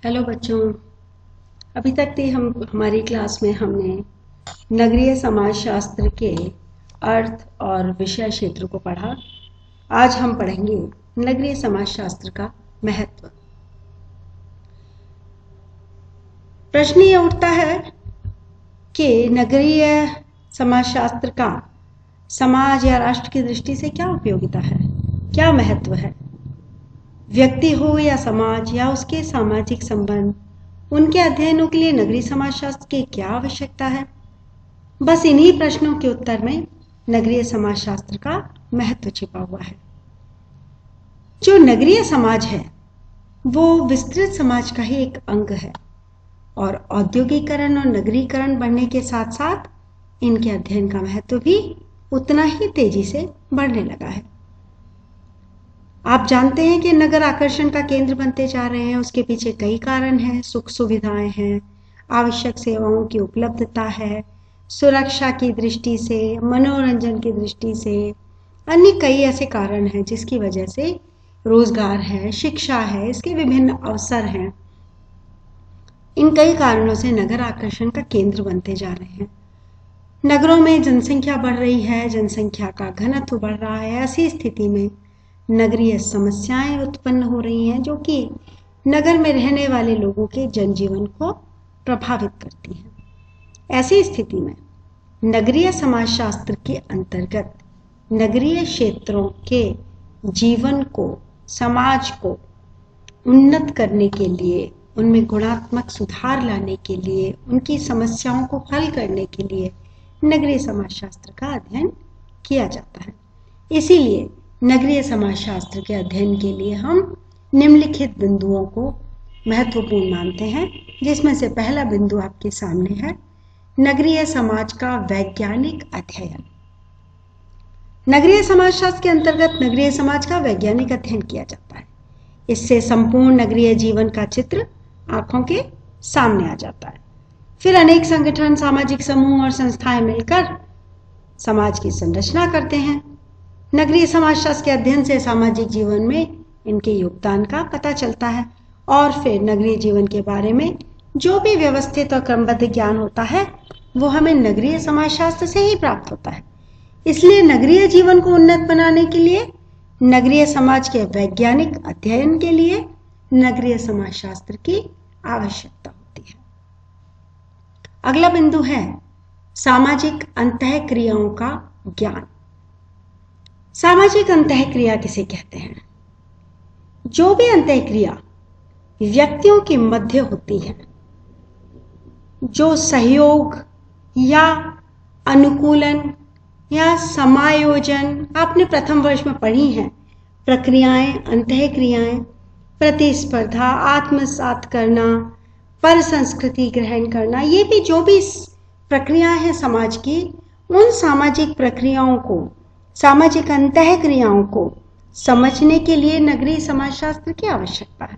Hello बच्चों। अभी तक हमारी क्लास में हमने नगरीय समाजशास्त्र के अर्थ और विषय क्षेत्र को पढ़ा। आज हम पढ़ेंगे नगरीय समाजशास्त्र का महत्व। प्रश्न ये उठता है कि नगरीय समाजशास्त्र का समाज या राष्ट्र की दृष्टि से क्या उपयोगिता है, क्या महत्व है। व्यक्ति हो या समाज या उसके सामाजिक संबंध, उनके अध्ययनों के लिए नगरीय समाजशास्त्र की क्या आवश्यकता है। बस इन्हीं प्रश्नों के उत्तर में नगरीय समाजशास्त्र का महत्व छिपा हुआ है। जो नगरीय समाज है वो विस्तृत समाज का ही एक अंग है और औद्योगिकरण और नगरीकरण बढ़ने के साथ साथ इनके अध्ययन का महत्व भी उतना ही तेजी से बढ़ने लगा है। आप जानते हैं कि नगर आकर्षण का केंद्र बनते जा रहे हैं। उसके पीछे कई कारण हैं। सुख सुविधाएं हैं, आवश्यक सेवाओं की उपलब्धता है, सुरक्षा की दृष्टि से, मनोरंजन की दृष्टि से, अन्य कई ऐसे कारण हैं जिसकी वजह से रोजगार है, शिक्षा है, इसके विभिन्न अवसर हैं। इन कई कारणों से नगर आकर्षण का केंद्र बनते जा रहे हैं। नगरों में जनसंख्या बढ़ रही है, जनसंख्या का घनत्व बढ़ रहा है। ऐसी स्थिति में नगरीय समस्याएं उत्पन्न हो रही हैं जो कि नगर में रहने वाले लोगों के जनजीवन को प्रभावित करती हैं। ऐसी स्थिति में नगरीय समाजशास्त्र के अंतर्गत नगरीय क्षेत्रों के जीवन को, समाज को उन्नत करने के लिए, उनमें गुणात्मक सुधार लाने के लिए, उनकी समस्याओं को हल करने के लिए नगरीय समाजशास्त्र का अध्ययन किया जाता है। इसीलिए नगरीय समाजशास्त्र के अध्ययन के लिए हम निम्नलिखित बिंदुओं को महत्वपूर्ण मानते हैं, जिसमें से पहला बिंदु आपके सामने है, नगरीय समाज का वैज्ञानिक अध्ययन। नगरीय समाजशास्त्र के अंतर्गत नगरीय समाज का वैज्ञानिक अध्ययन किया जाता है। इससे संपूर्ण नगरीय जीवन का चित्र आंखों के सामने आ जाता है। फिर अनेक संगठन, सामाजिक समूह और संस्थाएं मिलकर समाज की संरचना करते हैं। नगरीय समाजशास्त्र के अध्ययन से सामाजिक जीवन में इनके योगदान का पता चलता है और फिर नगरीय जीवन के बारे में जो भी व्यवस्थित और क्रमबद्ध ज्ञान होता है वो हमें नगरीय समाजशास्त्र से ही प्राप्त होता है। इसलिए नगरीय जीवन को उन्नत बनाने के लिए, नगरीय समाज के वैज्ञानिक अध्ययन के लिए नगरीय समाजशास्त्र की आवश्यकता होती है। अगला बिंदु है सामाजिक अंतःक्रियाओं का ज्ञान। सामाजिक अंतःक्रिया किसे कहते हैं? जो भी अंतःक्रिया व्यक्तियों के मध्य होती है, जो सहयोग या अनुकूलन या समायोजन आपने प्रथम वर्ष में पढ़ी हैं, प्रक्रियाएं, अंतःक्रियाएं, प्रतिस्पर्धा, आत्मसात करना, पर संस्कृति ग्रहण करना, ये भी जो भी प्रक्रियाएं हैं समाज की, उन सामाजिक प्रक्रियाओं को, सामाजिक अंतःक्रियाओं को समझने के लिए नगरीय समाजशास्त्र की आवश्यकता है।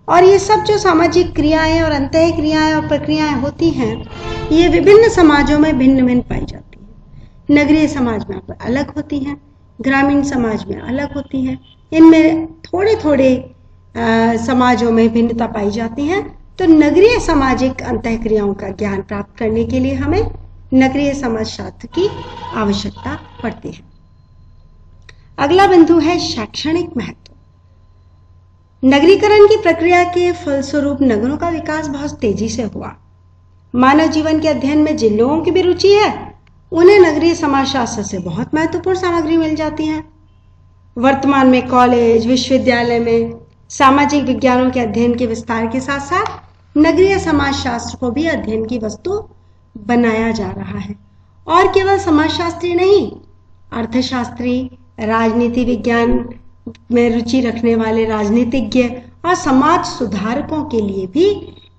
और ये सब जो सामाजिक क्रियाएं और अंतःक्रियाएं और प्रक्रियाएं होती हैं, ये विभिन्न समाजों में भिन्न भिन्न पाई जाती हैं। नगरीय समाज में अलग होती हैं, ग्रामीण समाज में अलग होती हैं। इनमें थोड़े थोड़े समाजों में भिन्नता पाई जाती है। तो नगरीय सामाजिक अंतःक्रियाओं का ज्ञान प्राप्त करने के लिए हमें नगरीय समाजशास्त्र की आवश्यकता पड़ती है। अगला बिंदु है शैक्षणिक महत्व। नगरीकरण की प्रक्रिया के फलस्वरूप नगरों का विकास बहुत तेजी से हुआ। मानव जीवन के अध्ययन में जिन लोगों की भी रुचि है, उन्हें नगरीय समाजशास्त्र से बहुत महत्वपूर्ण सामग्री मिल जाती है। वर्तमान में कॉलेज, विश्वविद्यालय में सामाजिक विज्ञानों के अध्ययन के विस्तार के साथ साथ नगरीय समाजशास्त्र को भी अध्ययन की वस्तु बनाया जा रहा है। और केवल समाजशास्त्री नहीं, अर्थशास्त्री, राजनीति विज्ञान में रुचि रखने वाले राजनीतिज्ञ और समाज सुधारकों के लिए भी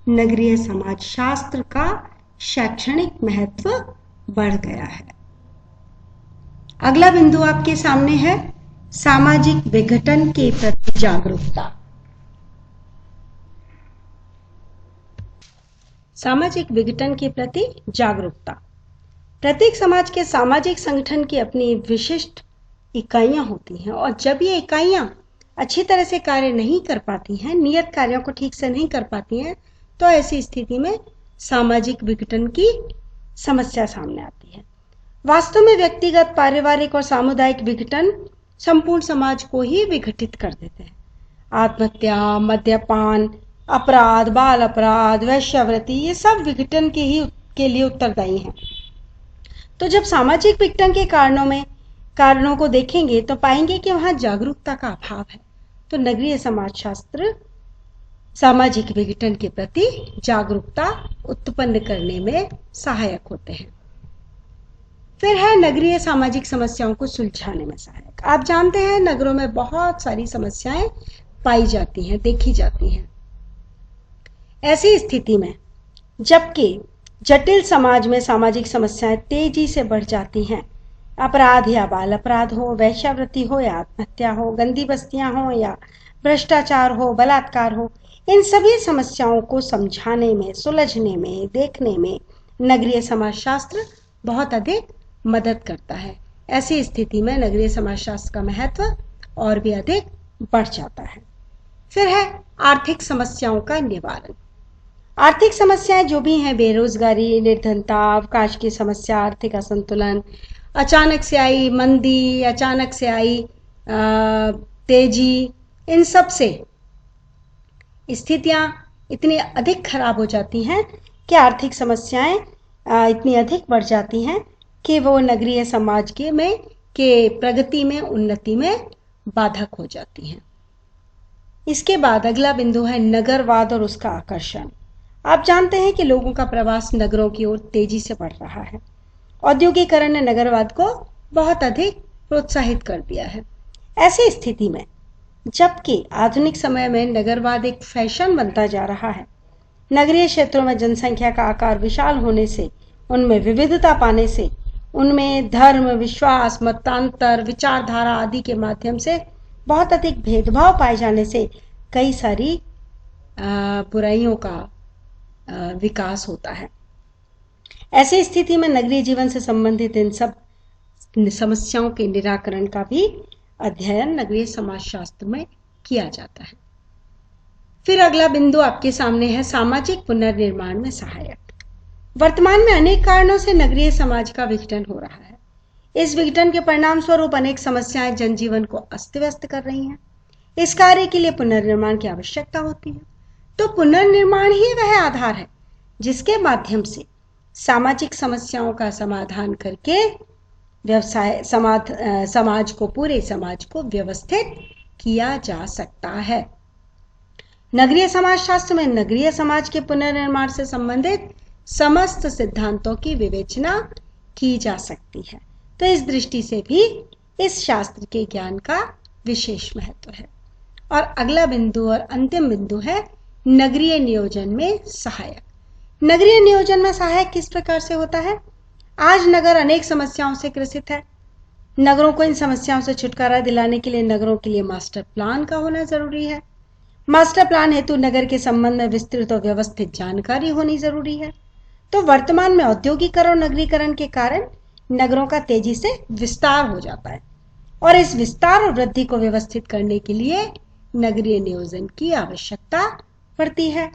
नगरीय समाजशास्त्र का शैक्षणिक महत्व बढ़ गया है। अगला बिंदु आपके सामने है सामाजिक विघटन के प्रति जागरूकता। सामाजिक विघटन के प्रति जागरूकता। प्रत्येक समाज के सामाजिक संगठन की अपनी विशिष्ट इकाइयां होती हैं और जब ये इकाइयां अच्छी तरह से कार्य नहीं कर पाती हैं, नियत कार्यों को ठीक से नहीं कर पाती हैं, तो ऐसी स्थिति में सामाजिक विघटन की समस्या सामने आती है। वास्तव में व्यक्तिगत, पारिवारिक और सामुदायिक विघटन संपूर्ण समाज को ही विघटित कर देते हैं। आत्महत्या, मद्यपान, अपराध, बाल अपराध, वेश्यावृत्ति, ये सब विघटन के लिए उत्तरदायी हैं। तो जब सामाजिक विघटन के कारणों को देखेंगे तो पाएंगे कि वहां जागरूकता का अभाव है। तो नगरीय समाजशास्त्र सामाजिक विघटन के प्रति जागरूकता उत्पन्न करने में सहायक होते हैं। फिर है नगरीय सामाजिक समस्याओं को सुलझाने में सहायक। आप जानते हैं नगरों में बहुत सारी समस्याएं पाई जाती हैं, देखी जाती हैं। ऐसी स्थिति में जबकि जटिल समाज में सामाजिक समस्याएं तेजी से बढ़ जाती हैं, अपराध या बाल अपराध हो, वेश्यावृत्ति हो या आत्महत्या हो, गंदी बस्तियां हो या भ्रष्टाचार हो, बलात्कार हो, इन सभी समस्याओं को समझाने में, सुलझने में, देखने में नगरीय समाजशास्त्र बहुत अधिक मदद करता है। ऐसी स्थिति में नगरीय समाजशास्त्र का महत्व और भी अधिक बढ़ जाता है। फिर है आर्थिक समस्याओं का निवारण। आर्थिक समस्याएं जो भी हैं, बेरोजगारी, निर्धनता, अवकाश की समस्या, आर्थिक असंतुलन, अचानक से आई मंदी, अचानक से आई तेजी, इन सब से स्थितियां इतनी अधिक खराब हो जाती हैं कि आर्थिक समस्याएं इतनी अधिक बढ़ जाती हैं कि वो नगरीय समाज के प्रगति में, उन्नति में बाधक हो जाती हैं। इसके बाद अगला बिंदु है नगरवाद और उसका आकर्षण। आप जानते हैं कि लोगों का प्रवास नगरों की ओर तेजी से बढ़ रहा है। औद्योगिकरण ने नगरवाद को बहुत अधिक प्रोत्साहित कर दिया है। ऐसी स्थिति में जबकि आधुनिक समय में नगरवाद एक फैशन बनता जा रहा है, नगरीय क्षेत्रों में जनसंख्या का आकार विशाल होने से, उनमें विविधता पाने से, उनमें धर्म, विश्वास, मतांतर, विचारधारा आदि के माध्यम से बहुत अधिक भेदभाव पाए जाने से कई सारी बुराइयों का विकास होता है। ऐसी स्थिति में नगरीय जीवन से संबंधित इन सब समस्याओं के निराकरण का भी अध्ययन नगरीय समाजशास्त्र में किया जाता है। फिर अगला बिंदु आपके सामने है सामाजिक पुनर्निर्माण में सहायक। वर्तमान में अनेक कारणों से नगरीय समाज का विघटन हो रहा है। इस विघटन के परिणाम स्वरूप अनेक समस्याएं जनजीवन को अस्त व्यस्त कर रही हैं। इस कार्य के लिए पुनर्निर्माण की आवश्यकता होती है। तो पुनर्निर्माण ही वह आधार है जिसके माध्यम से सामाजिक समस्याओं का समाधान करके पूरे समाज को व्यवस्थित किया जा सकता है। नगरीय समाजशास्त्र में नगरीय समाज के पुनर्निर्माण से संबंधित समस्त सिद्धांतों की विवेचना की जा सकती है। तो इस दृष्टि से भी इस शास्त्र के ज्ञान का विशेष महत्व है। और अगला बिंदु और अंतिम बिंदु है नगरीय नियोजन में सहायक। नगरीय नियोजन में सहायक किस प्रकार से होता है? आज नगर अनेक समस्याओं से ग्रसित है। नगरों को इन समस्याओं से छुटकारा दिलाने के लिए नगरों के लिए मास्टर प्लान का होना जरूरी है। मास्टर प्लान हेतु नगर के संबंध में विस्तृत और व्यवस्थित जानकारी होनी जरूरी है। तो वर्तमान में औद्योगिकरण और नगरीकरण के कारण नगरों का तेजी से विस्तार हो जाता है और इस विस्तार और वृद्धि को व्यवस्थित करने के लिए नगरीय नियोजन की आवश्यकता पड़ती है।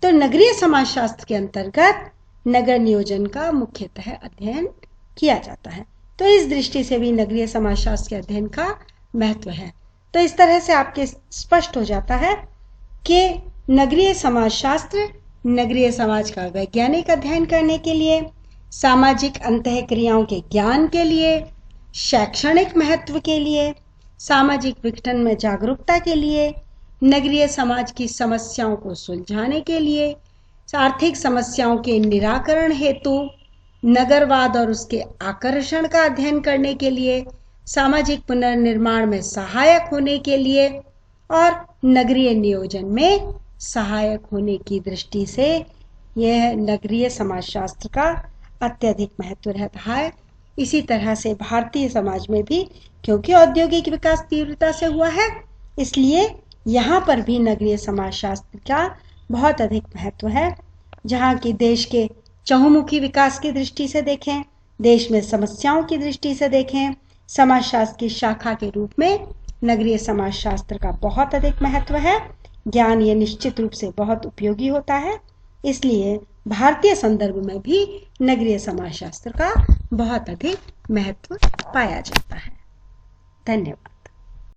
तो नगरीय समाजशास्त्र के अंतर्गत नगर नियोजन का मुख्यतः अध्ययन किया जाता है। तो इस दृष्टि से भी नगरीय समाजशास्त्र के अध्ययन का महत्व है। तो इस तरह से आपके स्पष्ट हो जाता है कि नगरीय समाजशास्त्र नगरीय समाज का वैज्ञानिक अध्ययन करने के लिए, सामाजिक अंतःक्रियाओं के ज्ञान के लिए, शैक्षणिक महत्व के लिए, सामाजिक विघटन में जागरूकता के लिए, नगरीय समाज की समस्याओं को सुलझाने के लिए, आर्थिक समस्याओं के निराकरण हेतु, नगरवाद और उसके आकर्षण का अध्ययन करने के लिए, सामाजिक पुनर्निर्माण में सहायक होने के लिए और नगरीय नियोजन में सहायक होने की दृष्टि से यह नगरीय समाजशास्त्र का अत्यधिक महत्व रहता है। इसी तरह से भारतीय समाज में भी, क्योंकि औद्योगिक विकास तीव्रता से हुआ है, इसलिए यहाँ पर भी नगरीय समाजशास्त्र का बहुत अधिक महत्व है। जहाँ की देश के चहुमुखी विकास की दृष्टि से देखें, देश में समस्याओं की दृष्टि से देखें, समाजशास्त्र की शाखा के रूप में नगरीय समाजशास्त्र का बहुत अधिक महत्व है। ज्ञान ये निश्चित रूप से बहुत उपयोगी होता है, इसलिए भारतीय संदर्भ में भी नगरीय समाजशास्त्र का बहुत अधिक महत्व पाया जाता है। धन्यवाद।